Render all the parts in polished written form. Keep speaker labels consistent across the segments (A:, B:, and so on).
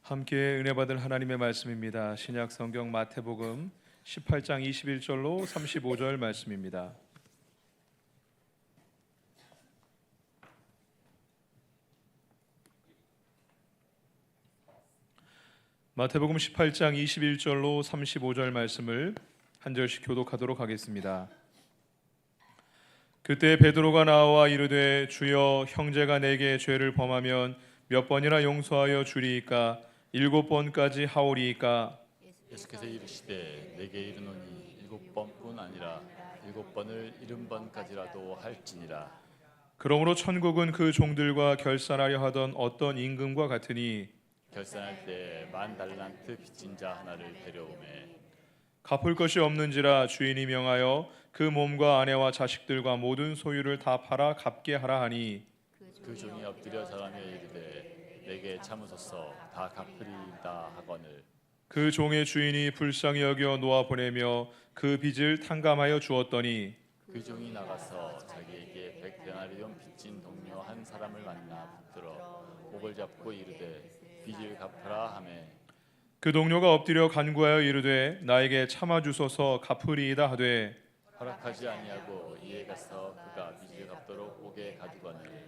A: 함께 은혜 받을 하나님의 말씀입니다. 신약 성경 마태복음 18장 21절로 35절 말씀입니다. 마태복음 18장 21절로 35절 말씀을 한 절씩 교독하도록 하겠습니다. 그때 베드로가 나와 이르되 주여 형제가 내게 죄를 범하면 몇 번이나 용서하여 주리이까 7번까지 하오리이까.
B: 예수께서 이르시되 내게 이르노니 7번뿐 아니라 7번을 70번까지라도 할지니라.
A: 그러므로 천국은 그 종들과 결산하려 하던 어떤 임금과 같으니
B: 결산할 때 10,000달란트 빚진 자 하나를 데려오매
A: 갚을 것이 없는지라 주인이 명하여 그 몸과 아내와 자식들과 모든 소유를 다 팔아 갚게 하라 하니
B: 그 종이 엎드려 절하며 이르되 내게 참으소서 다 갚으리이다 하거늘
A: 그 종의 주인이 불쌍히 여겨 놓아 보내며 그 빚을 탕감하여 주었더니
B: 그 종이 나가서 자기에게 100데나리온 빚진 동료 한 사람을 만나 붙들어 목을 잡고 이르되 빚을 갚으라 하매
A: 그 동료가 엎드려 간구하여 이르되 나에게 참아 주소서 갚으리이다 하되
B: 허락하지 아니하고 이에 가서 그가 빚을 갚도록 옥에 가두거늘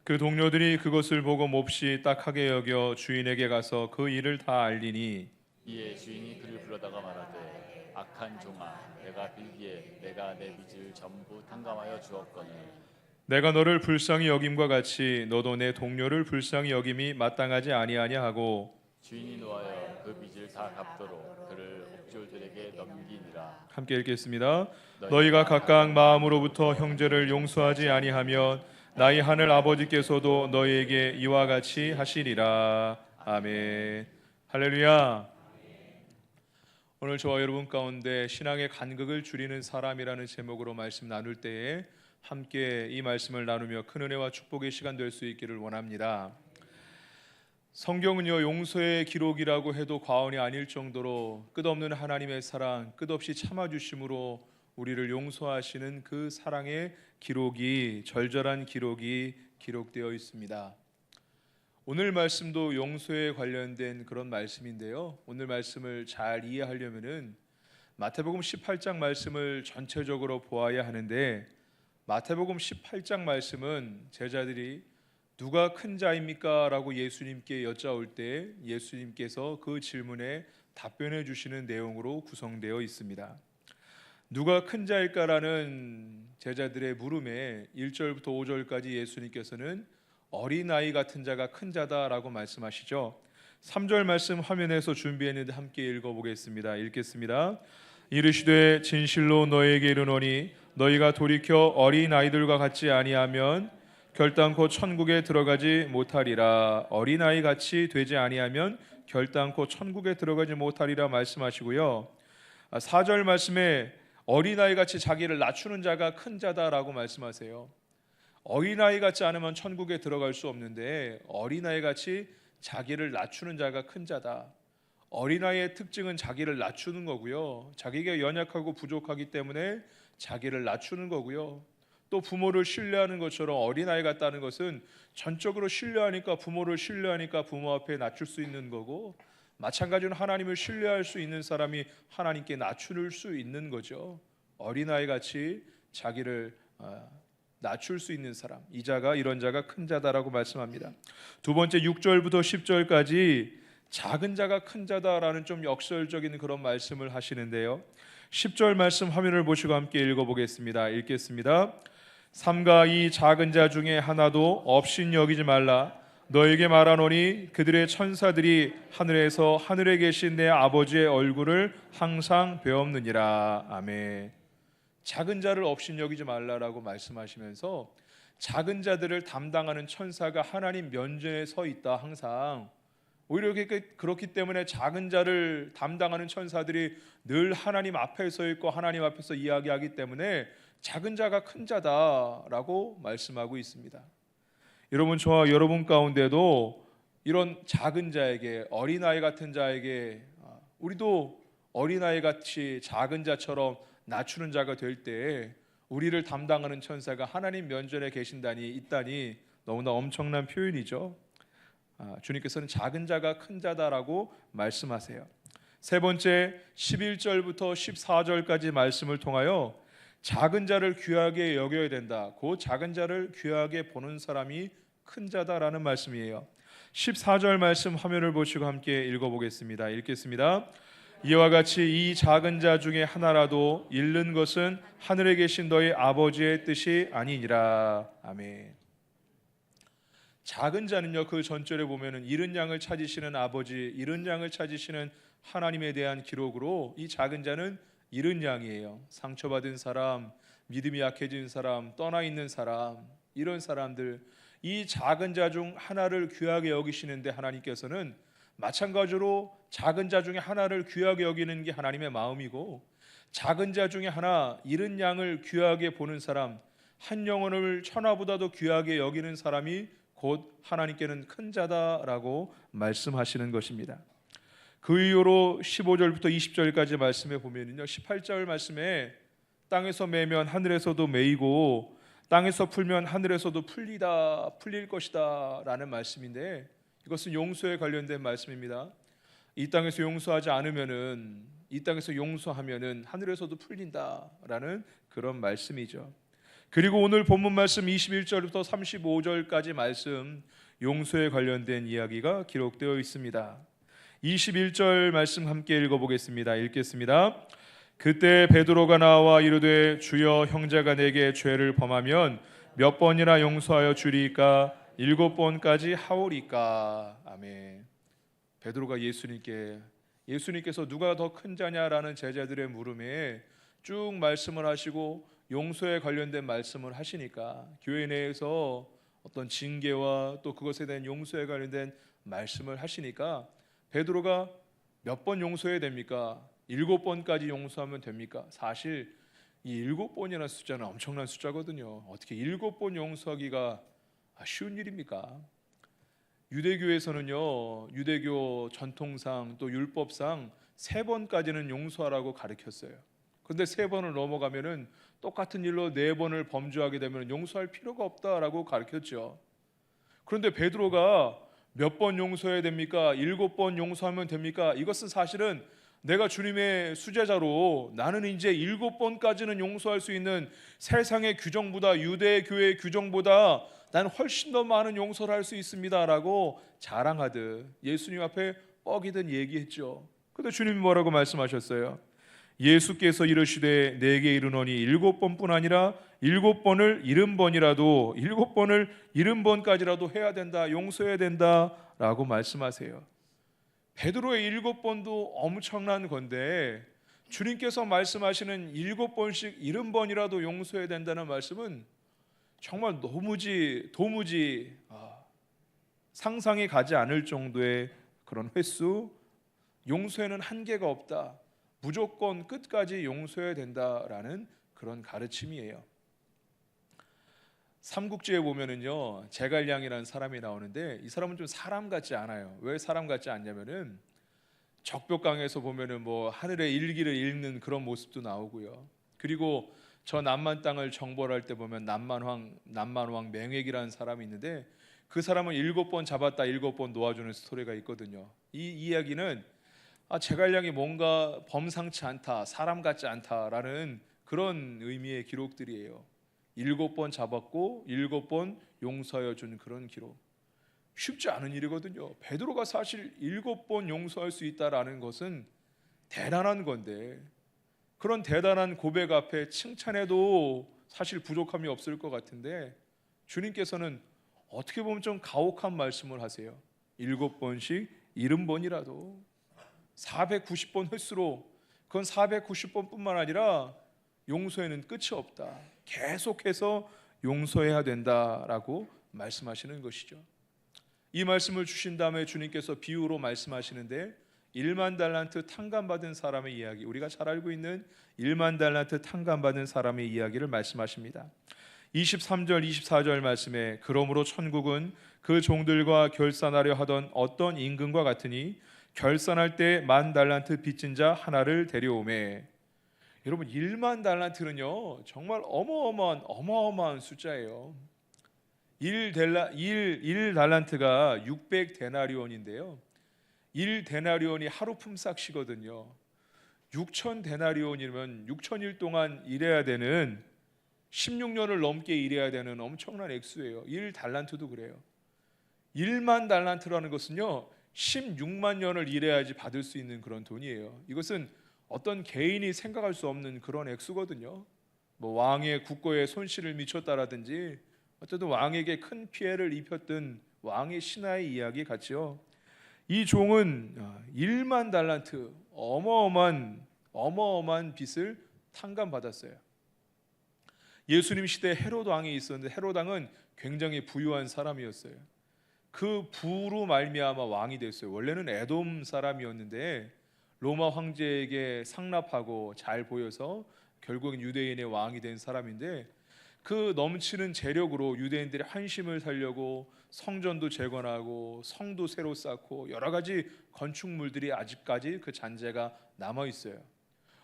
A: 그 동료들이 그것을 보고 몹시 딱하게 여겨 주인에게 가서 그 일을 다 알리니
B: 이에 주인이 그를 불러다가 말하되 악한 종아 내가 빌기에 내가 내 빚을 전부 탕감하여 주었거늘
A: 내가 너를 불쌍히 여김과 같이 너도 내 동료를 불쌍히 여김이 마땅하지 아니하냐 하고
B: 주인이 노하여 그 빚을 다 갚도록 그를 옥졸들에게 넘기니라.
A: 함께 읽겠습니다. 너희가 각각 마음으로부터 형제를 용서하지 아니하면 나의 하늘 아버지께서도 너희에게 이와 같이 하시리라. 아멘. 할렐루야. 오늘 저와 여러분 가운데 신앙의 간극을 줄이는 사람이라는 제목으로 말씀 나눌 때에 함께 이 말씀을 나누며 큰 은혜와 축복의 시간 될 수 있기를 원합니다. 성경은요, 용서의 기록이라고 해도 과언이 아닐 정도로 끝없는 하나님의 사랑, 끝없이 참아주심으로 우리를 용서하시는 그 사랑의 기록이, 절절한 기록이 기록되어 있습니다. 오늘 말씀도 용서에 관련된 그런 말씀인데요, 오늘 말씀을 잘 이해하려면은 마태복음 18장 말씀을 전체적으로 보아야 하는데, 마태복음 18장 말씀은 제자들이 누가 큰 자입니까? 라고 예수님께 여짜올 때 예수님께서 그 질문에 답변해 주시는 내용으로 구성되어 있습니다. 누가 큰 자일까라는 제자들의 물음에 1절부터 5절까지 예수님께서는 어린아이 같은 자가 큰 자다라고 말씀하시죠. 3절 말씀 화면에서 준비했는데 함께 읽어보겠습니다. 읽겠습니다. 이르시되 진실로 너희에게 이르노니 너희가 돌이켜 어린아이들과 같지 아니하면 결단코 천국에 들어가지 못하리라. 어린아이 같이 되지 아니하면 결단코 천국에 들어가지 못하리라 말씀하시고요. 4절 말씀에 어린아이 같이 자기를 낮추는 자가 큰 자다라고 말씀하세요. 어린아이 같지 않으면 천국에 들어갈 수 없는데 어린아이 같이 자기를 낮추는 자가 큰 자다. 어린아이의 특징은 자기를 낮추는 거고요, 자기가 연약하고 부족하기 때문에 자기를 낮추는 거고요, 또 부모를 신뢰하는 것처럼 어린아이 같다는 것은 전적으로 신뢰하니까, 부모를 신뢰하니까 부모 앞에 낮출 수 있는 거고, 마찬가지로 하나님을 신뢰할 수 있는 사람이 하나님께 낮출 수 있는 거죠. 어린아이 같이 자기를 낮출 수 있는 사람, 이 자가, 이런 자가 큰 자다라고 말씀합니다. 두 번째 6절부터 10절까지 작은 자가 큰 자다라는 좀 역설적인 그런 말씀을 하시는데요, 10절 말씀 화면을 보시고 함께 읽어보겠습니다. 읽겠습니다. 삼가 이 작은 자 중에 하나도 없인 여기지 말라. 너에게 말하노니 그들의 천사들이 하늘에서 하늘에 계신 내 아버지의 얼굴을 항상 배옵느니라. 아멘. 작은 자를 없인 여기지 말라라고 말씀하시면서 작은 자들을 담당하는 천사가 하나님 면전에 서 있다. 항상 오히려 그렇기 때문에 작은 자를 담당하는 천사들이 늘 하나님 앞에 서 있고 하나님 앞에서 이야기하기 때문에 작은 자가 큰 자다라고 말씀하고 있습니다. 여러분, 저와 여러분 가운데도 이런 작은 자에게, 어린아이 같은 자에게, 우리도 어린아이 같이 작은 자처럼 낮추는 자가 될 때 우리를 담당하는 천사가 하나님 면전에 계신다니, 있다니 너무나 엄청난 표현이죠. 주님께서는 작은 자가 큰 자다라고 말씀하세요. 세 번째 11절부터 14절까지 말씀을 통하여 작은 자를 귀하게 여겨야 된다. 그 작은 자를 귀하게 보는 사람이 큰 자다라는 말씀이에요. 14절 말씀 화면을 보시고 함께 읽어보겠습니다. 읽겠습니다. 이와 같이 이 작은 자 중에 하나라도 잃는 것은 하늘에 계신 너희 아버지의 뜻이 아니니라. 아멘. 작은 자는요, 그 전절에 보면은 잃은 양을 찾으시는 아버지, 잃은 양을 찾으시는 하나님에 대한 기록으로 이 작은 자는 잃은 양이에요. 상처받은 사람, 믿음이 약해진 사람, 떠나 있는 사람, 이런 사람들, 이 작은 자 중 하나를 귀하게 여기시는데 하나님께서는 마찬가지로 작은 자 중에 하나를 귀하게 여기는 게 하나님의 마음이고, 작은 자 중에 하나 잃은 양을 귀하게 보는 사람, 한 영혼을 천하보다도 귀하게 여기는 사람이 곧 하나님께는 큰 자다라고 말씀하시는 것입니다. 그 이후로 15절부터 20절까지 말씀에 보면요, 18절 말씀에 땅에서 매면 하늘에서도 매이고 땅에서 풀면 하늘에서도 풀릴 것이다 라는 말씀인데, 이것은 용서에 관련된 말씀입니다. 이 땅에서 용서하지 않으면은, 이 땅에서 용서하면은 하늘에서도 풀린다라는 그런 말씀이죠. 그리고 오늘 본문 말씀 21절부터 35절까지 말씀, 용서에 관련된 이야기가 기록되어 있습니다. 21절 말씀 함께 읽어보겠습니다. 읽겠습니다. 그때 베드로가 나와 이르되 주여, 형제가 내게 죄를 범하면 몇 번이나 용서하여 주리이까? 7번까지 하오리까? 아멘. 베드로가 예수님께서 누가 더 큰 자냐라는 제자들의 물음에 쭉 말씀을 하시고 용서에 관련된 말씀을 하시니까, 교회 내에서 어떤 징계와 또 그것에 대한 용서에 관련된 말씀을 하시니까 베드로가 몇 번 용서해야 됩니까? 7번까지 용서하면 됩니까? 사실 이 7번이라는 숫자는 엄청난 숫자거든요. 어떻게 7번 용서하기가 쉬운 일입니까? 유대교에서는요, 유대교 전통상 또 율법상 3번까지는 용서하라고 가르쳤어요. 그런데 3번을 넘어가면은 똑같은 일로 4번을 범죄하게 되면 용서할 필요가 없다라고 가르쳤죠. 그런데 베드로가 몇 번 용서해야 됩니까? 7번 용서하면 됩니까? 이것은 사실은 내가 주님의 수제자로 나는 이제 7번까지는 용서할 수 있는 세상의 규정보다, 유대교의 규정보다 나는 훨씬 더 많은 용서를 할 수 있습니다 라고 자랑하듯 예수님 앞에 뻐기듯 얘기했죠. 그런데 주님이 뭐라고 말씀하셨어요? 예수께서 이르시되 내게 이르노니 7번뿐 아니라 7번을 70번이라도 7번을 70번까지라도 해야 된다, 용서해야 된다 라고 말씀하세요. 베드로의 7번도 엄청난 건데 주님께서 말씀하시는 7번씩 70번이라도 용서해야 된다는 말씀은 정말 도무지 상상이 가지 않을 정도의 그런 횟수, 용서에는 한계가 없다, 무조건 끝까지 용서해야 된다라는 그런 가르침이에요. 삼국지에 보면은요, 제갈량이라는 사람이 나오는데 이 사람은 좀 사람 같지 않아요. 왜 사람 같지 않냐면은 적벽강에서 보면은 뭐 하늘의 일기를 읽는 그런 모습도 나오고요. 그리고 저 남만 땅을 정벌할 때 보면 남만왕 맹획이라는 사람이 있는데 그 사람은 7번 잡았다 7번 놓아주는 스토리가 있거든요. 이 이야기는 제갈량이 뭔가 범상치 않다, 사람 같지 않다라는 그런 의미의 기록들이에요. 7번 잡았고 7번 용서하여 준 그런 기록. 쉽지 않은 일이거든요. 베드로가 사실 7번 용서할 수 있다라는 것은 대단한 건데, 그런 대단한 고백 앞에 칭찬해도 사실 부족함이 없을 것 같은데 주님께서는 어떻게 보면 좀 가혹한 말씀을 하세요. 7번씩 70번이라도 490번 횟수로, 그건 490번뿐만 아니라 용서에는 끝이 없다, 계속해서 용서해야 된다라고 말씀하시는 것이죠. 이 말씀을 주신 다음에 주님께서 비유로 말씀하시는데 1만 달란트 탕감받은 사람의 이야기, 우리가 잘 알고 있는 1만 달란트 탕감받은 사람의 이야기를 말씀하십니다. 23절 24절 말씀에 그러므로 천국은 그 종들과 결산하려 하던 어떤 임금과 같으니 결산할 때 1만 달란트 빚진 자 하나를 데려오매. 여러분, 1만 달란트는요 정말 어마어마한 숫자예요. 일 달란트가 600데나리온인데요. 1데나리온이 하루 품삯이거든요. 6,000데나리온이면 6,000일 동안 일해야 되는 16년을 넘게 일해야 되는 엄청난 액수예요. 1달란트도 그래요. 1만 달란트라는 것은요 16만 년을 일해야지 받을 수 있는 그런 돈이에요. 이것은 어떤 개인이 생각할 수 없는 그런 액수거든요. 뭐 왕의 국고에 손실을 미쳤다라든지 어쨌든 왕에게 큰 피해를 입혔던 왕의 신하의 이야기 같죠. 이 종은 1만 달란트 어마어마한 빚을 탕감받았어요. 예수님 시대에 헤롯 왕이 있었는데 헤롯 왕은 굉장히 부유한 사람이었어요. 그 부로 말미암아 왕이 됐어요. 원래는 에돔 사람이었는데 로마 황제에게 상납하고 잘 보여서 결국은 유대인의 왕이 된 사람인데 그 넘치는 재력으로 유대인들의 환심을 살려고 성전도 재건하고 성도 새로 쌓고 여러 가지 건축물들이 아직까지 그 잔재가 남아 있어요.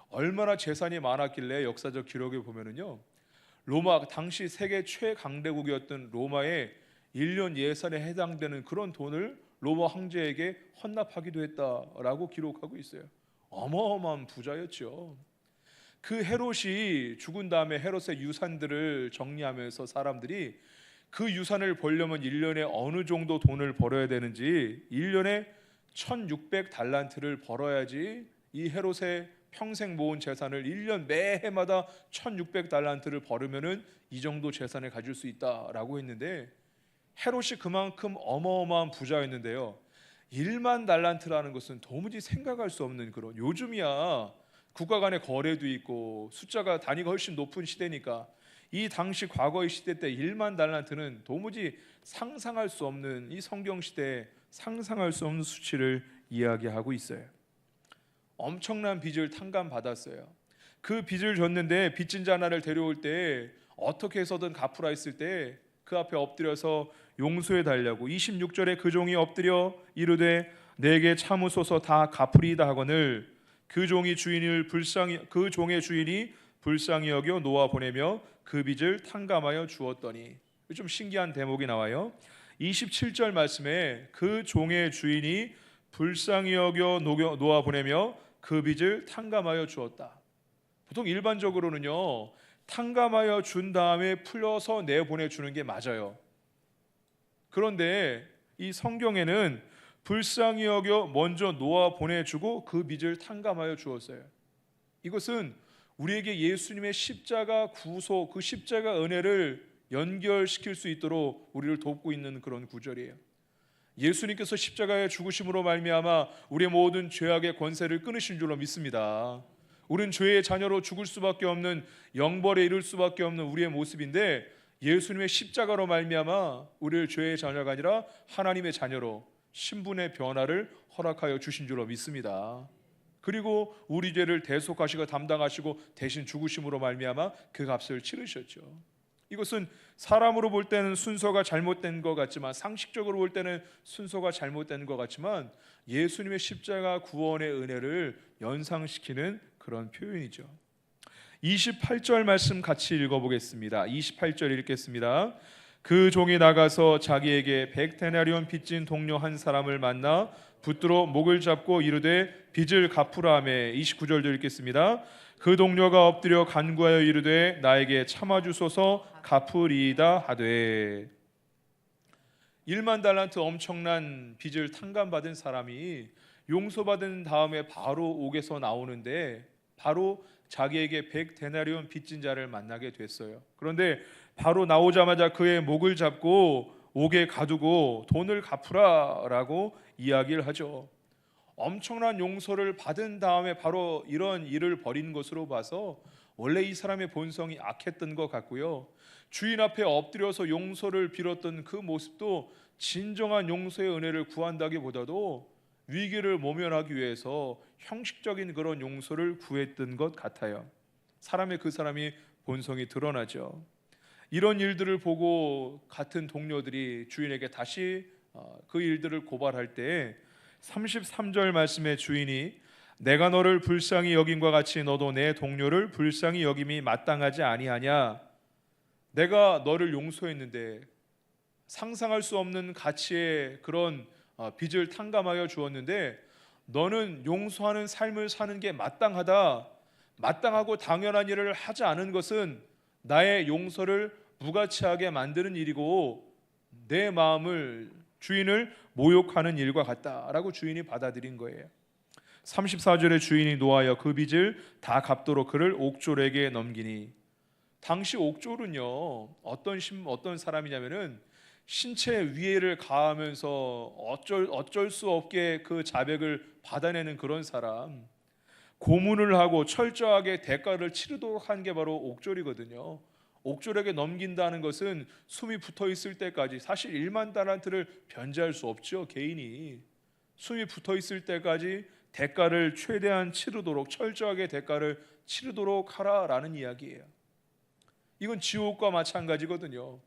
A: 얼마나 재산이 많았길래 역사적 기록에 보면은요. 로마 당시 세계 최강대국이었던 로마의 1년 예산에 해당되는 그런 돈을 로마 황제에게 헌납하기도 했다라고 기록하고 있어요. 어마어마한 부자였죠. 그 헤롯이 죽은 다음에 헤롯의 유산들을 정리하면서 사람들이 그 유산을 벌려면 1년에 어느 정도 돈을 벌어야 되는지 1년에 1600달란트를 벌어야지 이 헤롯의 평생 모은 재산을 1년 매해마다 1600달란트를 벌으면은 이 정도 재산을 가질 수 있다라고 했는데 헤롯이 그만큼 어마어마한 부자였는데요. 1만 달란트라는 것은 도무지 생각할 수 없는 그런 요즘이야 국가 간의 거래도 있고 숫자가 단위가 훨씬 높은 시대니까 이 당시 과거의 시대 때 1만 달란트는 도무지 상상할 수 없는 이 성경 시대에 상상할 수 없는 수치를 이야기하고 있어요. 엄청난 빚을 탕감받았어요. 그 빚을 줬는데 빚진 자 하나를 데려올 때 어떻게 해서든 갚으라 했을 때 그 앞에 엎드려서 용서해 달라고 26절에 그 종이 엎드려 이르되 내게 참으소서 다 갚으리이다 하거늘 그 종의 주인이 불쌍히 여겨 놓아 보내며 그 빚을 탕감하여 주었더니 좀 신기한 대목이 나와요. 27절 말씀에 그 종의 주인이 불쌍히 여겨 놓아 보내며 그 빚을 탕감하여 주었다. 보통 일반적으로는요 탕감하여 준 다음에 풀려서 내보내 주는 게 맞아요. 그런데 이 성경에는 불쌍히 여겨 먼저 놓아 보내주고 그 빚을 탕감하여 주었어요. 이것은 우리에게 예수님의 십자가 구속, 그 십자가 은혜를 연결시킬 수 있도록 우리를 돕고 있는 그런 구절이에요. 예수님께서 십자가의 죽으심으로 말미암아 우리의 모든 죄악의 권세를 끊으신 줄로 믿습니다. 우리는 죄의 자녀로 죽을 수밖에 없는 영벌에 이를 수밖에 없는 우리의 모습인데 예수님의 십자가로 말미암아 우리를 죄의 자녀가 아니라 하나님의 자녀로 신분의 변화를 허락하여 주신 줄로 믿습니다. 그리고 우리 죄를 대속하시고 담당하시고 대신 죽으심으로 말미암아 그 값을 치르셨죠. 이것은 사람으로 볼 때는 순서가 잘못된 것 같지만 상식적으로 볼 때는 순서가 잘못된 것 같지만 예수님의 십자가 구원의 은혜를 연상시키는 그런 표현이죠. 28절 말씀 같이 읽어보겠습니다. 28절 읽겠습니다. 그 종이 나가서 자기에게 100데나리온 빚진 동료 한 사람을 만나 붙들어 목을 잡고 이르되 빚을 갚으라 하며 29절도 읽겠습니다. 그 동료가 엎드려 간구하여 이르되 나에게 참아주소서 갚으리이다 하되 1만 달란트 엄청난 빚을 탕감받은 사람이 용서받은 다음에 바로 옥에서 나오는데 바로 자기에게 100데나리온 빚진 자를 만나게 됐어요. 그런데 바로 나오자마자 그의 목을 잡고 옥에 가두고 돈을 갚으라라고 이야기를 하죠. 엄청난 용서를 받은 다음에 바로 이런 일을 벌인 것으로 봐서 원래 이 사람의 본성이 악했던 것 같고요. 주인 앞에 엎드려서 용서를 빌었던 그 모습도 진정한 용서의 은혜를 구한다기보다도 위기를 모면하기 위해서 형식적인 그런 용서를 구했던 것 같아요. 그 사람이 본성이 드러나죠. 이런 일들을 보고 같은 동료들이 주인에게 다시 그 일들을 고발할 때 33절 말씀의 주인이 내가 너를 불쌍히 여김과 같이 너도 내 동료를 불쌍히 여김이 마땅하지 아니하냐. 내가 너를 용서했는데 상상할 수 없는 가치의 그런 빚을 탕감하여 주었는데 너는 용서하는 삶을 사는 게 마땅하다. 마땅하고 당연한 일을 하지 않은 것은 나의 용서를 무가치하게 만드는 일이고 내 마음을 주인을 모욕하는 일과 같다라고 주인이 받아들인 거예요. 34절에 주인이 노하여 그 빚을 다 갚도록 그를 옥졸에게 넘기니, 당시 옥졸은요 어떤 사람이냐면은 신체 위해를 가하면서 어쩔 수 없게 그 자백을 받아내는 그런 사람, 고문을 하고 철저하게 대가를 치르도록 한 게 바로 옥졸이거든요. 옥졸에게 넘긴다는 것은 숨이 붙어 있을 때까지, 사실 1만 달란트를 변제할 수 없죠. 개인이 숨이 붙어 있을 때까지 대가를 최대한 치르도록, 철저하게 대가를 치르도록 하라라는 이야기예요. 이건 지옥과 마찬가지거든요.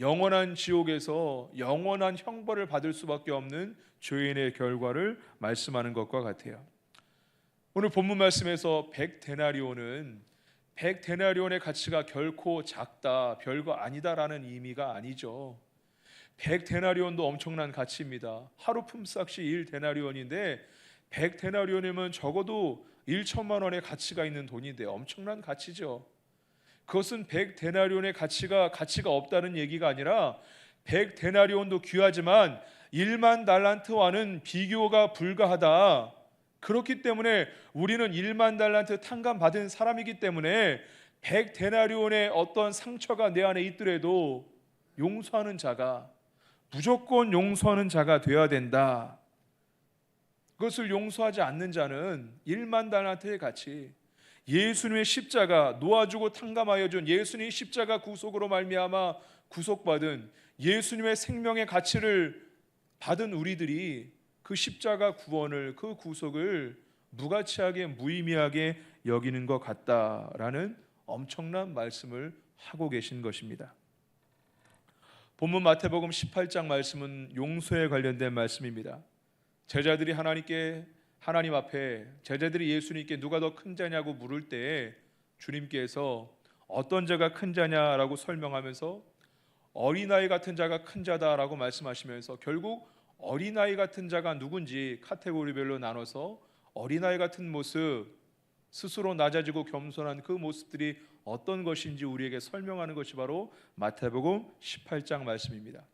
A: 영원한 지옥에서 영원한 형벌을 받을 수밖에 없는 죄인의 결과를 말씀하는 것과 같아요. 오늘 본문 말씀에서 100데나리온의 가치가 결코 작다, 별거 아니다라는 의미가 아니죠. 100데나리온도 엄청난 가치입니다. 하루 품삯이 1데나리온인데 100데나리온이면 적어도 1천만 원의 가치가 있는 돈인데 엄청난 가치죠. 그것은 100데나리온의 가치가 없다는 얘기가 아니라 100데나리온도 귀하지만 1만 달란트와는 비교가 불가하다. 그렇기 때문에 우리는 1만 달란트 탕감받은 사람이기 때문에 100데나리온의 어떤 상처가 내 안에 있더라도 용서하는 자가, 무조건 용서하는 자가 되어야 된다. 그것을 용서하지 않는 자는 1만 달란트의 가치, 예수님의 십자가 놓아주고 탕감하여 준 예수님의 십자가 구속으로 말미암아 구속받은 예수님의 생명의 가치를 받은 우리들이 그 십자가 구원을, 그 구속을 무가치하게 무의미하게 여기는 것 같다라는 엄청난 말씀을 하고 계신 것입니다. 본문 마태복음 18장 말씀은 용서에 관련된 말씀입니다. 제자들이 하나님 앞에 제자들이 예수님께 누가 더 큰 자냐고 물을 때 주님께서 어떤 자가 큰 자냐라고 설명하면서 어린아이 같은 자가 큰 자다라고 말씀하시면서 결국 어린아이 같은 자가 누군지 카테고리별로 나눠서 어린아이 같은 모습, 스스로 낮아지고 겸손한 그 모습들이 어떤 것인지 우리에게 설명하는 것이 바로 마태복음 18장 말씀입니다.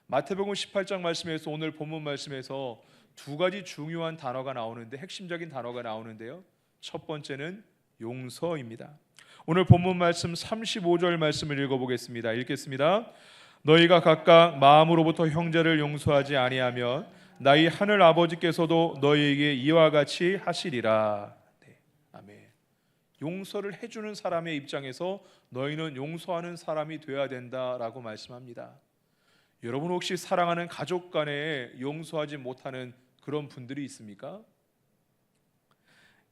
A: 마태복음 18장 말씀에서 오늘 본문 말씀에서 두 가지 중요한 단어가 나오는데, 핵심적인 단어가 나오는데요. 첫 번째는 용서입니다. 오늘 본문 말씀 35절 말씀을 읽어보겠습니다. 읽겠습니다. 너희가 각각 마음으로부터 형제를 용서하지 아니하면 나의 하늘 아버지께서도 너희에게 이와 같이 하시리라. 네, 아멘. 용서를 해주는 사람의 입장에서 너희는 용서하는 사람이 되어야 된다라고 말씀합니다. 여러분 혹시 사랑하는 가족 간에 용서하지 못하는 그런 분들이 있습니까?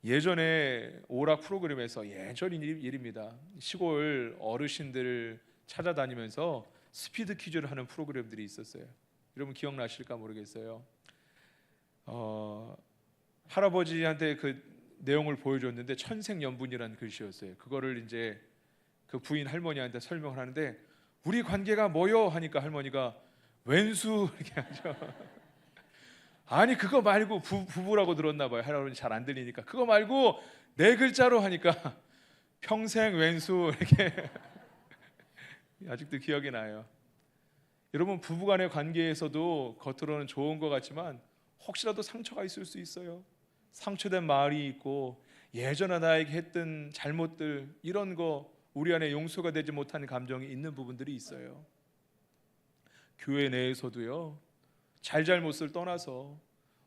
A: 예전에 오락 프로그램에서 예전 일입니다. 시골 어르신들을 찾아다니면서 스피드 퀴즈를 하는 프로그램들이 있었어요. 여러분 기억나실까 모르겠어요. 할아버지한테 그 내용을 보여줬는데 천생연분이라는 글씨였어요. 그거를 이제 그 부인 할머니한테 설명을 하는데 우리 관계가 뭐요? 하니까 할머니가 왼수 이렇게 하죠. 아니 그거 말고 부부라고 들었나 봐요. 할아버지 잘 안 들리니까 그거 말고 네 글자로 하니까 평생 왼수 이렇게 아직도 기억이 나요. 여러분 부부간의 관계에서도 겉으로는 좋은 것 같지만 혹시라도 상처가 있을 수 있어요. 상처된 마음이 있고 예전에 나에게 했던 잘못들 이런 거 우리 안에 용서가 되지 못하는 감정이 있는 부분들이 있어요. 교회 내에서도요. 잘못을 떠나서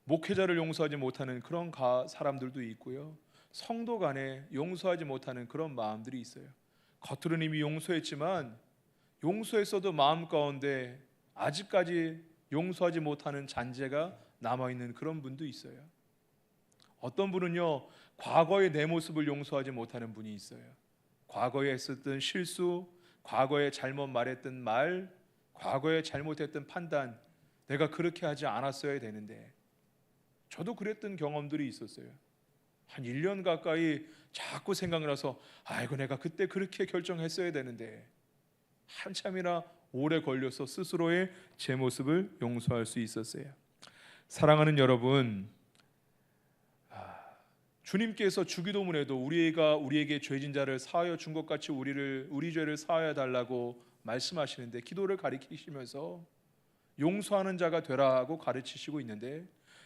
A: 목회자를 용서하지 못하는 그런 사람들도 있고요. 성도 간에 용서하지 못하는 그런 마음들이 있어요. 겉으로는 이미 용서했지만 용서했어도 마음 가운데 아직까지 용서하지 못하는 잔재가 남아있는 그런 분도 있어요. 어떤 분은요. 과거의 내 모습을 용서하지 못하는 분이 있어요. 과거에 했었던 실수, 과거에 잘못 말했던 말, 과거에 잘못했던 판단, 내가 그렇게 하지 않았어야 되는데, 저도 그랬던 경험들이 있었어요. 한 1년 가까이 자꾸 생각나서 아이고 내가 그때 그렇게 결정했어야 되는데, 한참이나 오래 걸려서 스스로의 제 모습을 용서할 수 있었어요. 사랑하는 여러분, 주님께서 주기도문에도 우리에게 죄진 자를 사하여 준 것 같이 우리 죄를 사하여 달라고 말씀하시는데, 기도를 가리키시면서 용서하는 자가 되라고 가르치시고 있는데,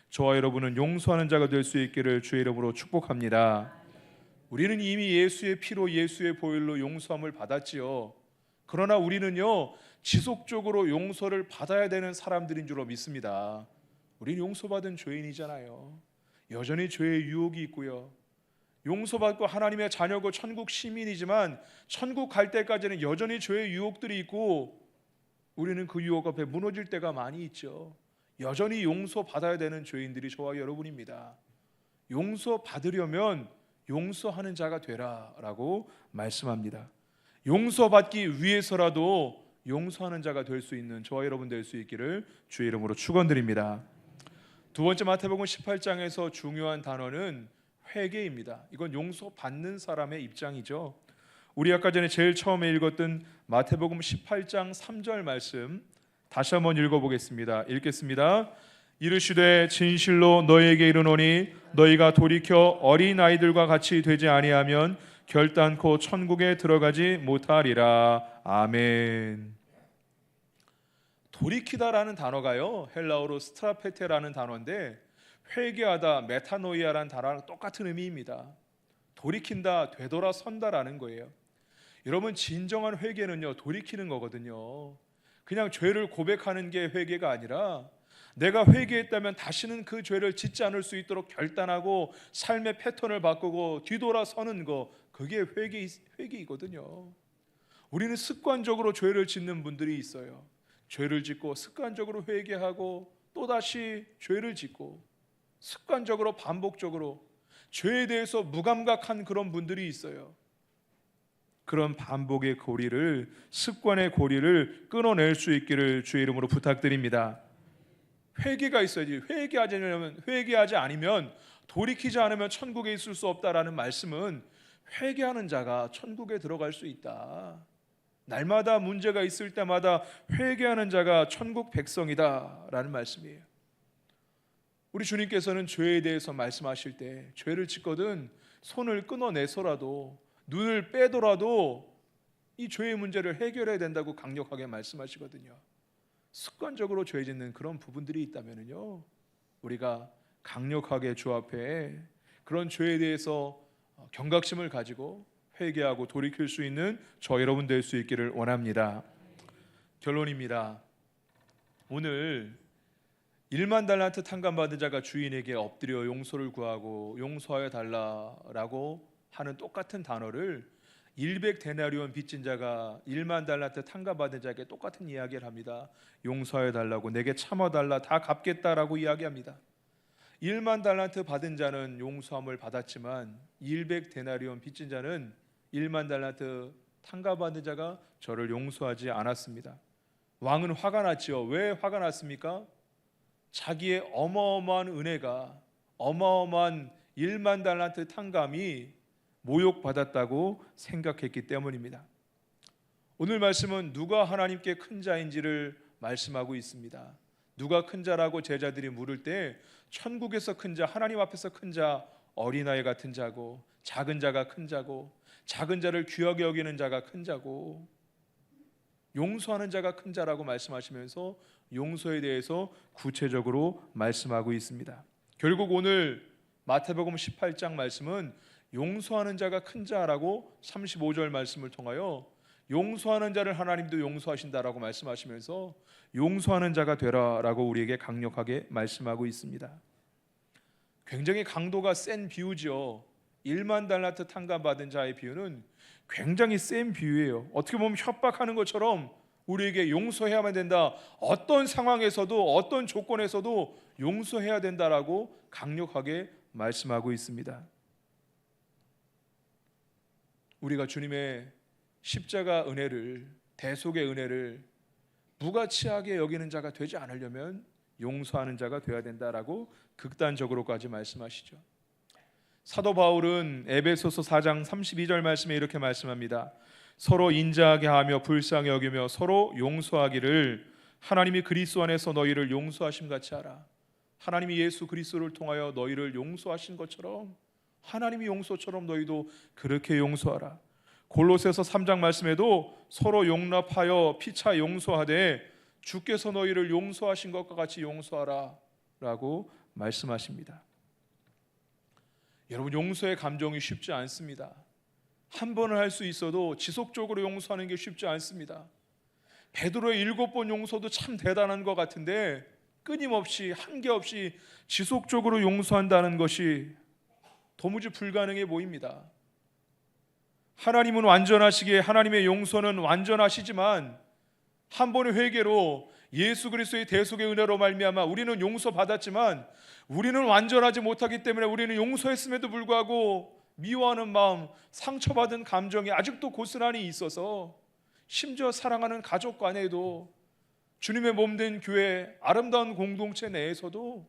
A: 저와 여러분은 용서하는 자가 될 수 있기를 주의 이름으로 축복합니다. 우리는 이미 예수의 피로 예수의 보혈로 용서함을 받았지요. 그러나 우리는요, 지속적으로 용서를 받아야 되는 사람들인 줄로 믿습니다. 우리는 용서받은 죄인이잖아요. 여전히 죄의 유혹이 있고요. 용서받고 하나님의 자녀고 천국 시민이지만 천국 갈 때까지는 여전히 죄의 유혹들이 있고, 우리는 그 유혹 앞에 무너질 때가 많이 있죠. 여전히 용서받아야 되는 죄인들이 저와 여러분입니다. 용서받으려면 용서하는 자가 되라라고 말씀합니다. 용서받기 위해서라도 용서하는 자가 될 수 있는 저와 여러분 될 수 있기를 주의 이름으로 축원드립니다. 두 번째 마태복음 18장에서 중요한 단어는 회개입니다. 이건 용서받는 사람의 입장이죠. 우리 아까 전에 제일 처음에 읽었던 마태복음 18장 3절 말씀 다시 한번 읽어보겠습니다. 읽겠습니다. 이르시되 진실로 너희에게 이르노니 너희가 돌이켜 어린아이들과 같이 되지 아니하면 결단코 천국에 들어가지 못하리라. 아멘. 돌이키다라는 단어가요, 헬라어로 스트라페테라는 단어인데 회개하다, 메타노이아라는 단어랑 똑같은 의미입니다. 돌이킨다, 되돌아선다라는 거예요. 여러분, 진정한 회개는요, 돌이키는 거거든요. 그냥 죄를 고백하는 게 회개가 아니라 내가 회개했다면 다시는 그 죄를 짓지 않을 수 있도록 결단하고 삶의 패턴을 바꾸고 뒤돌아서는 거, 그게 회개이거든요. 우리는 습관적으로 죄를 짓는 분들이 있어요. 죄를 짓고 습관적으로 회개하고 또다시 죄를 짓고 습관적으로 반복적으로 죄에 대해서 무감각한 그런 분들이 있어요. 그런 반복의 고리를, 습관의 고리를 끊어낼 수 있기를 주의 이름으로 부탁드립니다. 회개가 있어야지. 회개하지 않으면, 돌이키지 않으면 천국에 있을 수 없다라는 말씀은 회개하는 자가 천국에 들어갈 수 있다. 날마다 문제가 있을 때마다 회개하는 자가 천국 백성이다라는 말씀이에요. 우리 주님께서는 죄에 대해서 말씀하실 때 죄를 짓거든 손을 끊어내서라도, 눈을 빼더라도 이 죄의 문제를 해결해야 된다고 강력하게 말씀하시거든요. 습관적으로 죄 짓는 그런 부분들이 있다면요, 우리가 강력하게 주 앞에 그런 죄에 대해서 경각심을 가지고 회개하고 돌이킬 수 있는 저 여러분 될 수 있기를 원합니다. 결론입니다. 오늘 1만 달란트 탕감받은 자가 주인에게 엎드려 용서를 구하고 용서하여 달라라고 하는 똑같은 단어를 100데나리온 빚진 자가 1만 달란트 탕감받은 자에게 똑같은 이야기를 합니다. 용서하여 달라고, 내게 참아 달라, 다 갚겠다라고 이야기합니다. 1만 달란트 받은 자는 용서함을 받았지만 100데나리온 빚진 자는 1만 달란트 탕감받은 자가 저를 용서하지 않았습니다. 왕은 화가 났지요. 왜 화가 났습니까? 자기의 어마어마한 은혜가, 어마어마한 1만 달란트 탕감이 모욕받았다고 생각했기 때문입니다. 오늘 말씀은 누가 하나님께 큰 자인지를 말씀하고 있습니다. 누가 큰 자라고 제자들이 물을 때 천국에서 큰 자, 하나님 앞에서 큰 자, 어린아이 같은 자고, 작은 자가 큰 자고, 작은 자를 귀하게 여기는 자가 큰 자고, 용서하는 자가 큰 자라고 말씀하시면서 용서에 대해서 구체적으로 말씀하고 있습니다. 결국 오늘 마태복음 18장 말씀은 용서하는 자가 큰 자라고 35절 말씀을 통하여 용서하는 자를 하나님도 용서하신다라고 말씀하시면서 용서하는 자가 되라라고 우리에게 강력하게 말씀하고 있습니다. 굉장히 강도가 센 비유죠. 1만 달란트 탕감받은 자의 비유는 굉장히 센 비유예요. 어떻게 보면 협박하는 것처럼 우리에게 용서해야만 된다, 어떤 상황에서도 어떤 조건에서도 용서해야 된다라고 강력하게 말씀하고 있습니다. 우리가 주님의 십자가 은혜를, 대속의 은혜를 무가치하게 여기는 자가 되지 않으려면 용서하는 자가 되어야 된다라고 극단적으로까지 말씀하시죠. 사도 바울은 에베소서 4장 32절 말씀에 이렇게 말씀합니다. 서로 인자하게 하며 불쌍히 여기며 서로 용서하기를 하나님이 그리스도 안에서 너희를 용서하심 같이 하라. 하나님이 예수 그리스도를 통하여 너희를 용서하신 것처럼 하나님이 용서처럼 너희도 그렇게 용서하라. 골로새서 3장 말씀에도 서로 용납하여 피차 용서하되 주께서 너희를 용서하신 것과 같이 용서하라 라고 말씀하십니다. 여러분, 용서의 감정이 쉽지 않습니다. 한 번을 할 수 있어도 지속적으로 용서하는 게 쉽지 않습니다. 베드로의 7번 용서도 참 대단한 것 같은데 끊임없이 한계 없이 지속적으로 용서한다는 것이 도무지 불가능해 보입니다. 하나님은 완전하시기에 하나님의 용서는 완전하시지만 한 번의 회개로 예수 그리스도의 대속의 은혜로 말미암아 우리는 용서받았지만 우리는 완전하지 못하기 때문에 우리는 용서했음에도 불구하고 미워하는 마음, 상처받은 감정이 아직도 고스란히 있어서 심지어 사랑하는 가족 간에도 주님의 몸된 교회 아름다운 공동체 내에서도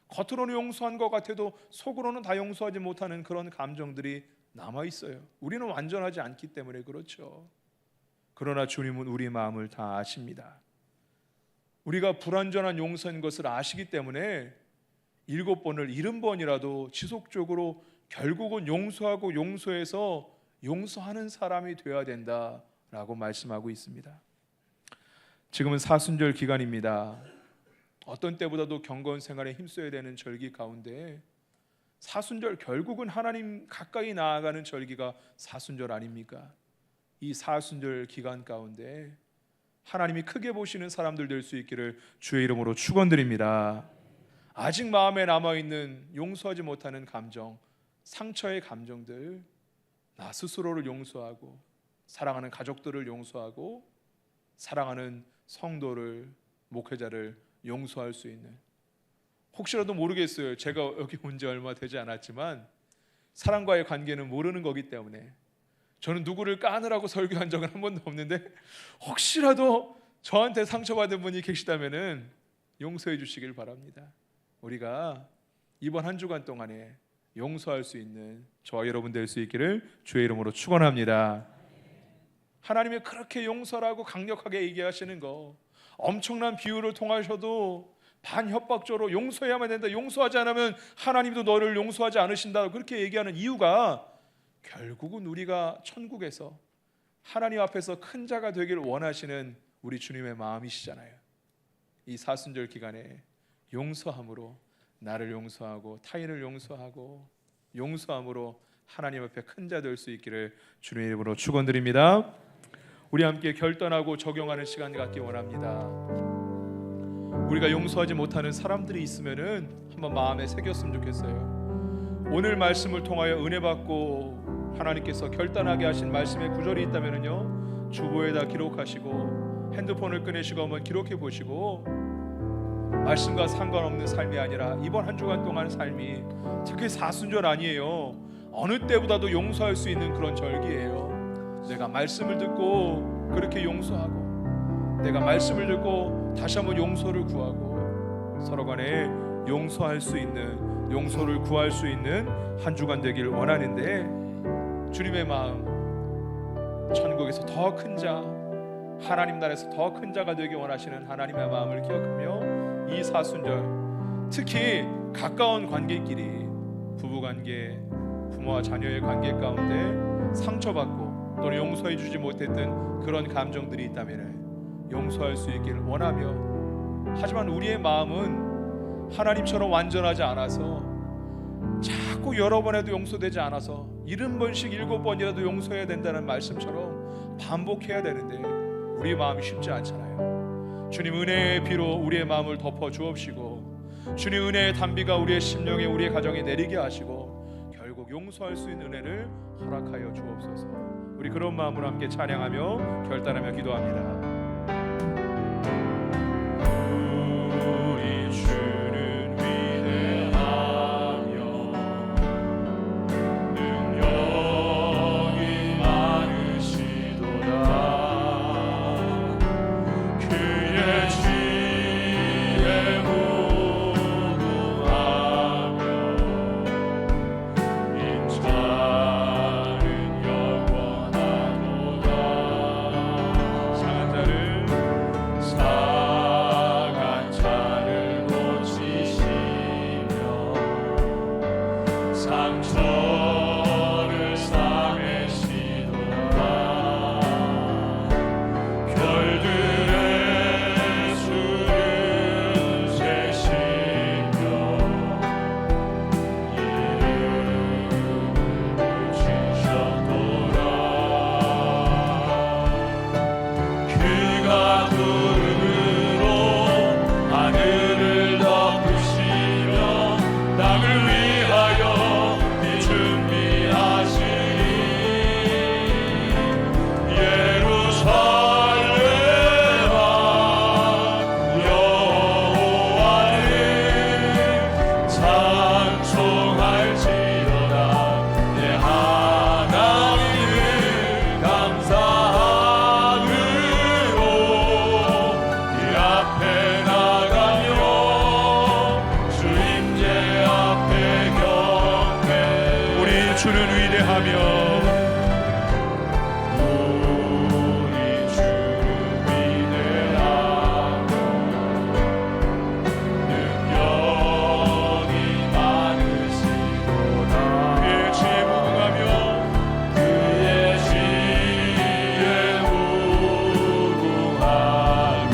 A: 겉으로는 용서한 것 같아도 속으로는 다 용서하지 못하는 그런 감정들이 남아있어요. 우리는 완전하지 않기 때문에 그렇죠. 그러나 주님은 우리 마음을 다 아십니다. 우리가 불완전한 용서인 것을 아시기 때문에 7번을 70번이라도 지속적으로 결국은 용서하고 용서해서 용서하는 사람이 되어야 된다라고 말씀하고 있습니다. 지금은 사순절 기간입니다. 어떤 때보다도 경건 생활에 힘써야 되는 절기 가운데 사순절, 결국은 하나님 가까이 나아가는 절기가 사순절 아닙니까? 이 사순절 기간 가운데 하나님이 크게 보시는 사람들 될 수 있기를 주의 이름으로 축원드립니다. 아직 마음에 남아있는 용서하지 못하는 감정, 상처의 감정들, 나 스스로를 용서하고 사랑하는 가족들을 용서하고 사랑하는 성도를, 목회자를 용서할 수 있는, 혹시라도 모르겠어요. 제가 여기 온 지 얼마 되지 않았지만 사람과의 관계는 모르는 거기 때문에 저는 누구를 까느라고 설교한 적은 한 번도 없는데 혹시라도 저한테 상처받은 분이 계시다면 용서해 주시길 바랍니다. 우리가 이번 한 주간 동안에 용서할 수 있는 저와 여러분 될 수 있기를 주의 이름으로 축원합니다. 하나님이 그렇게 용서라고 강력하게 얘기하시는 거, 엄청난 비유를 통하셔도 반협박적으로 용서해야만 된다, 용서하지 않으면 하나님도 너를 용서하지 않으신다, 그렇게 얘기하는 이유가 결국은 우리가 천국에서 하나님 앞에서 큰 자가 되기를 원하시는 우리 주님의 마음이시잖아요. 이 사순절 기간에 용서함으로 나를 용서하고 타인을 용서하고 용서함으로 하나님 앞에 큰 자 될 수 있기를 주님의 이름으로 축원드립니다. 우리 함께 결단하고 적용하는 시간 갖기 원합니다. 우리가 용서하지 못하는 사람들이 있으면은 한번 마음에 새겼으면 좋겠어요. 오늘 말씀을 통하여 은혜 받고 하나님께서 결단하게 하신 말씀의 구절이 있다면은요, 주보에다 기록하시고 핸드폰을 꺼내시고 한번 기록해 보시고, 말씀과 상관없는 삶이 아니라 이번 한 주간 동안 삶이 특히 사순절 아니에요. 어느 때보다도 용서할 수 있는 그런 절기예요. 내가 말씀을 듣고 그렇게 용서하고, 내가 말씀을 듣고 다시 한번 용서를 구하고, 서로 간에 용서할 수 있는, 용서를 구할 수 있는 한 주간 되길 원하는데, 주님의 마음, 천국에서 더 큰 자, 하나님 나라에서 더 큰 자가 되기 원하시는 하나님의 마음을 기억하며 이 사순절, 특히 가까운 관계끼리, 부부관계, 부모와 자녀의 관계 가운데 상처받고 또는 용서해 주지 못했던 그런 감정들이 있다면 용서할 수 있기를 원하며, 하지만 우리의 마음은 하나님처럼 완전하지 않아서 자꾸 여러 번 해도 용서되지 않아서 70번씩 7번이라도 용서해야 된다는 말씀처럼 반복해야 되는데 우리 마음이 쉽지 않잖아요. 주님 은혜의 비로 우리의 마음을 덮어 주옵시고, 주님 은혜의 단비가 우리의 심령에, 우리의 가정에 내리게 하시고 결국 용서할 수 있는 은혜를 허락하여 주옵소서. 우리 그런 마음으로 함께 찬양하며 결단하며 기도합니다.
B: 영원하도다. 상처를 싸매시도다 별들의 수를 세시며 이름을 붙이셨도다 그가 구름으로 하늘을 덮으시며 땅을 위하여 이 준비하시니 예루살렘아 여호와를 찬송할지어다 내 하나님을 감사함으로 그 앞에 나가며 주 임재 앞에 경배
A: 우리 주는 위대하며
B: 우리 주는 위대하며 능력이 많으시도다
A: 그의 지혜 무궁하며
B: 그의 지혜 무궁하며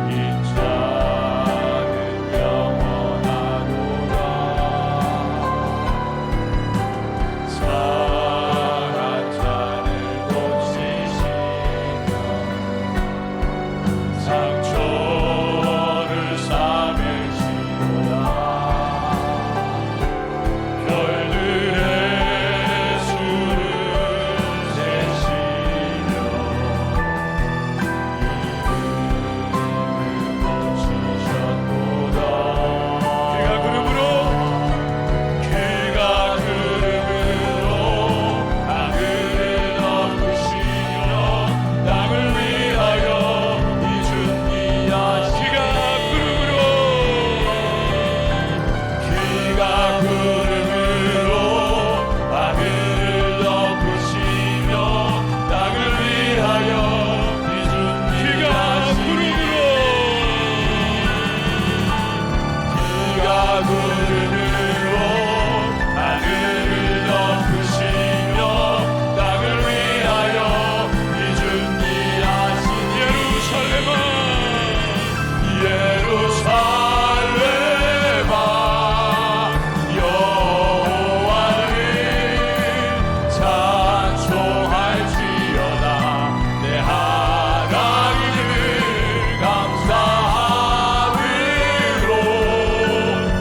B: 인자는 영원하도다 상한 잔을 고치시며 상처를 싸매시도다 별들의 수를 세시며 이름을 붙이셨도다
A: 그가 구름으로
B: 그가 구름으로 하늘을 덮으시며 땅을 위하여 이 준비하시니
A: 그가 구름으로
B: 그가 구름으로 하늘을 덮으시며 땅을 위하여 이
A: 그가
B: 준비하시니
A: 구름으로
B: 그가 구름으로 하늘을 덮으시며 땅을 위하여 이 준비하시니
A: 예루살렘아
B: 예루살렘아 여호와를 찬송할지어다 내 하나님을 감사함으로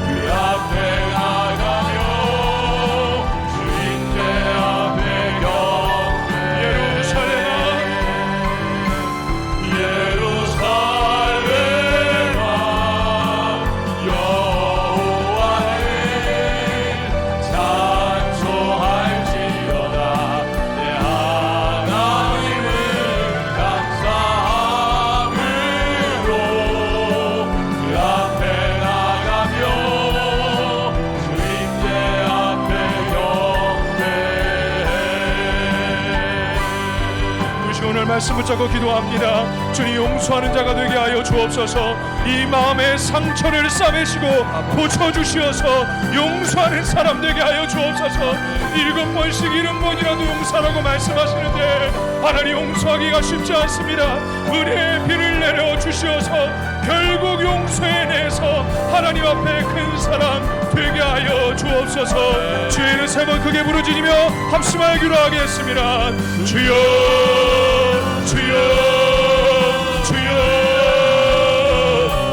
B: 그 앞에 나가며 주 임재 앞에 경배 예루살렘아 여호와를 찬송할지어다 내 하나님을 감사함으로 그 앞에 나가며 주 임재 앞에 경배
A: 우리 오늘 말씀 붙잡고 기도합니다. 주님 용서하는 자가 되게 하여 주옵소서. 이 마음의 상처를 싸매시고 고쳐주시어서 용서하는 사람 되게 하여 주옵소서. 7번씩 70번이라도 용서하라고 말씀하시는데 하나님 용서하기가 쉽지 않습니다. 은혜의 비를 내려 주시어서 결국 용서해내서 하나님 앞에 큰 사람 되게 하여 주옵소서. 주의 이름 세 번 크게 부르짖으며 합심하여 기도하겠습니다. 주여 주여 주여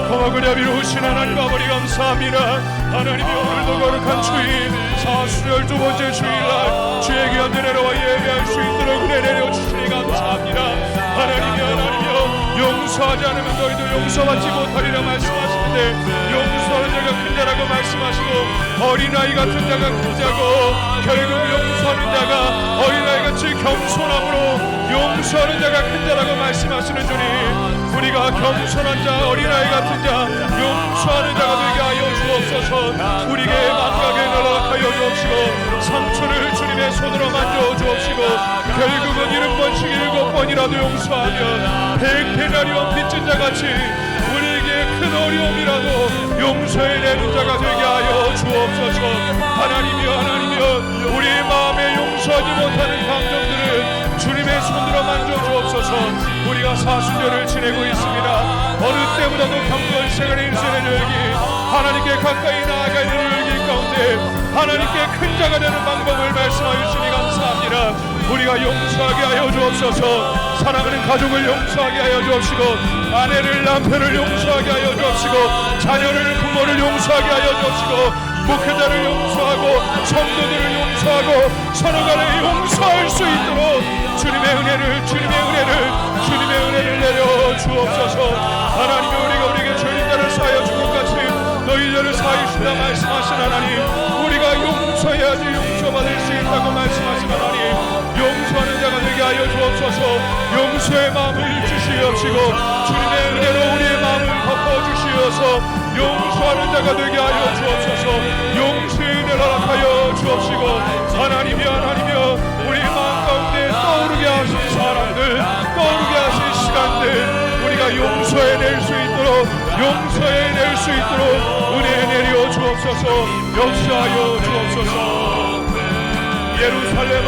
A: 거룩을 야비로우신 하나님 아버지 감사합니다. 하나님이 오늘도 거룩한 주일 사수 12번째 주일날 주의 귀한 은혜로와 예배할 수 있도록 은혜 내려주시니 감사합니다. 하나님이여 용서하지 않으면 너희도 용서받지 못하리라 말씀하시는데 용서하는 자가 큰 자라고 말씀하시고 어린아이 같은 자가 큰 자고 결국 용서하는 자가 어린아이같이 겸손함으로 용서하는 자가 큰 자라고 말씀하시는 주님, 우리가 겸손한 자 어린아이 같은 자 용서하는 자가 되게 하여 주옵소서. 우리에게 망각에 연락하여 주옵시고 상처를 주님의 손으로 만져 주옵시고 결국은 70번씩 7번이라도 용서하며 백해나리온 빚진 자같이 우리에게 큰 어려움이라도 용서해내는 자가 되게 하여 주옵소서. 용서하지 못하는 감정들을 주님의 손으로 만져주옵소서. 우리가 사순절을 지내고 있습니다. 어느 때보다도 경건 시간의 일생의 열기, 하나님께 가까이 나아가야 되는 열기 가운데 하나님께 큰 자가 되는 방법을 말씀하여 주시니 감사합니다. 우리가 용서하게 하여 주옵소서. 사랑하는 가족을 용서하게 하여 주옵시고, 아내를 남편을 용서하게 하여 주옵시고, 자녀를 부모를 용서하게 하여 주옵시고, 목회자를 용서하고 성도들을 용서하고 서로 간에 용서할 수 있도록 주님의 은혜를 내려 주옵소서. 하나님이 우리에게 죄인들을 사하여 준 것 같이 너희들을 사하여 주시다 말씀하신 하나님, 우리가 용서해야지 용서받을 수 있다고 말씀하신 하나님, 용서하는 자가 되게 하여 주옵소서. 용서의 마음을 주시옵시고 주님의 은혜로 우리의 마음을 덮어주시어서 용서하는 자가 되게 하여 주옵소서. 용서의 은혜를 허락하여 주옵시고, 하나님이여 우리 마음 가운데 떠오르게 하신 사람들, 떠오르게 하신 시간들, 우리가 용서해낼 수 있도록 은혜 내려 주옵소서. 역사하여 주옵소서. 예루살렘아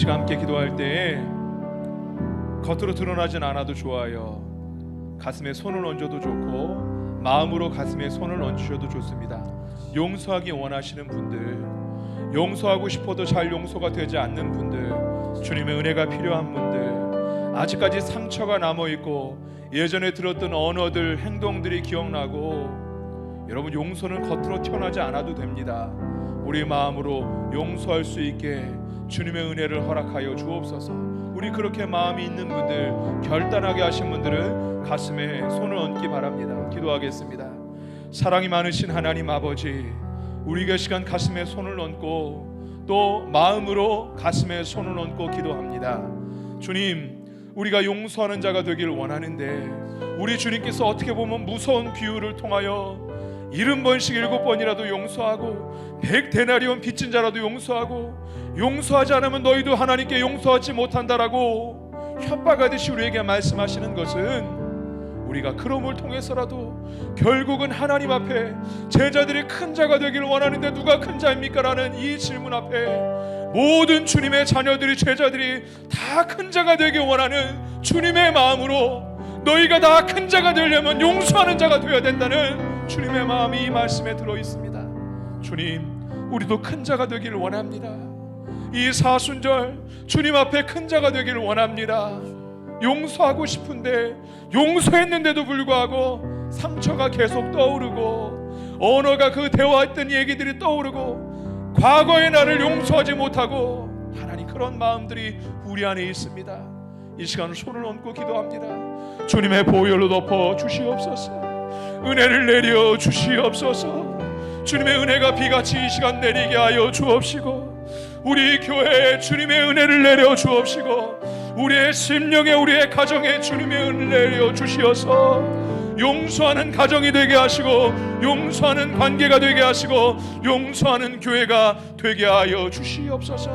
A: 함께 기도할 때에 겉으로 드러나진 않아도 좋아요. 가슴에 손을 얹어도 좋고 마음으로 가슴에 손을 얹으셔도 좋습니다. 용서하기 원하시는 분들, 용서하고 싶어도 잘 용서가 되지 않는 분들, 주님의 은혜가 필요한 분들, 아직까지 상처가 남아있고 예전에 들었던 언어들, 행동들이 기억나고, 여러분 용서는 겉으로 튀어나지 않아도 됩니다. 우리 마음으로 용서할 수 있게 주님의 은혜를 허락하여 주옵소서. 우리 그렇게 마음이 있는 분들, 결단하게 하신 분들은 가슴에 손을 얹기 바랍니다. 기도하겠습니다. 사랑이 많으신 하나님 아버지, 우리가 시간 가슴에 손을 얹고 또 마음으로 가슴에 손을 얹고 기도합니다. 주님, 우리가 용서하는 자가 되길 원하는데 우리 주님께서 어떻게 보면 무서운 비유를 통하여 70번씩 7번이라도 용서하고 100데나리온 빚진 자라도 용서하고, 용서하지 않으면 너희도 하나님께 용서하지 못한다라고 협박하듯이 우리에게 말씀하시는 것은, 우리가 그럼을 통해서라도 결국은 하나님 앞에 제자들이 큰 자가 되기를 원하는데 누가 큰 자입니까? 라는 이 질문 앞에 모든 주님의 자녀들이, 제자들이 다 큰 자가 되길 원하는 주님의 마음으로, 너희가 다 큰 자가 되려면 용서하는 자가 되어야 된다는 주님의 마음이 이 말씀에 들어있습니다. 주님, 우리도 큰 자가 되기를 원합니다. 이 사순절 주님 앞에 큰 자가 되기를 원합니다. 용서하고 싶은데 용서했는데도 불구하고 상처가 계속 떠오르고, 언어가 그 대화했던 얘기들이 떠오르고, 과거의 나를 용서하지 못하고, 하나님 그런 마음들이 우리 안에 있습니다. 이 시간을 손을 얹고 기도합니다. 주님의 보혈로 덮어 주시옵소서. 은혜를 내려 주시옵소서. 주님의 은혜가 비같이 이 시간 내리게 하여 주옵시고, 우리 교회에 주님의 은혜를 내려 주옵시고, 우리의 심령에, 우리의 가정에 주님의 은혜를 내려 주시어서 용서하는 가정이 되게 하시고, 용서하는 관계가 되게 하시고, 용서하는 교회가 되게 하여 주시옵소서.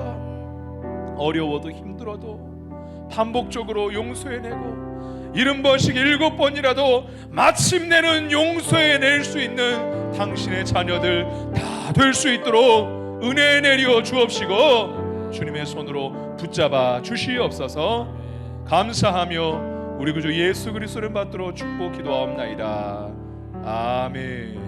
A: 어려워도 힘들어도 반복적으로 용서해내고 70번씩 7번이라도 마침내는 용서해낼 수 있는 당신의 자녀들 다 될 수 있도록 은혜 내려 주옵시고, 주님의 손으로 붙잡아 주시옵소서. 감사하며 우리 구주 예수 그리스도를 받들어 축복 기도하옵나이다. 아멘.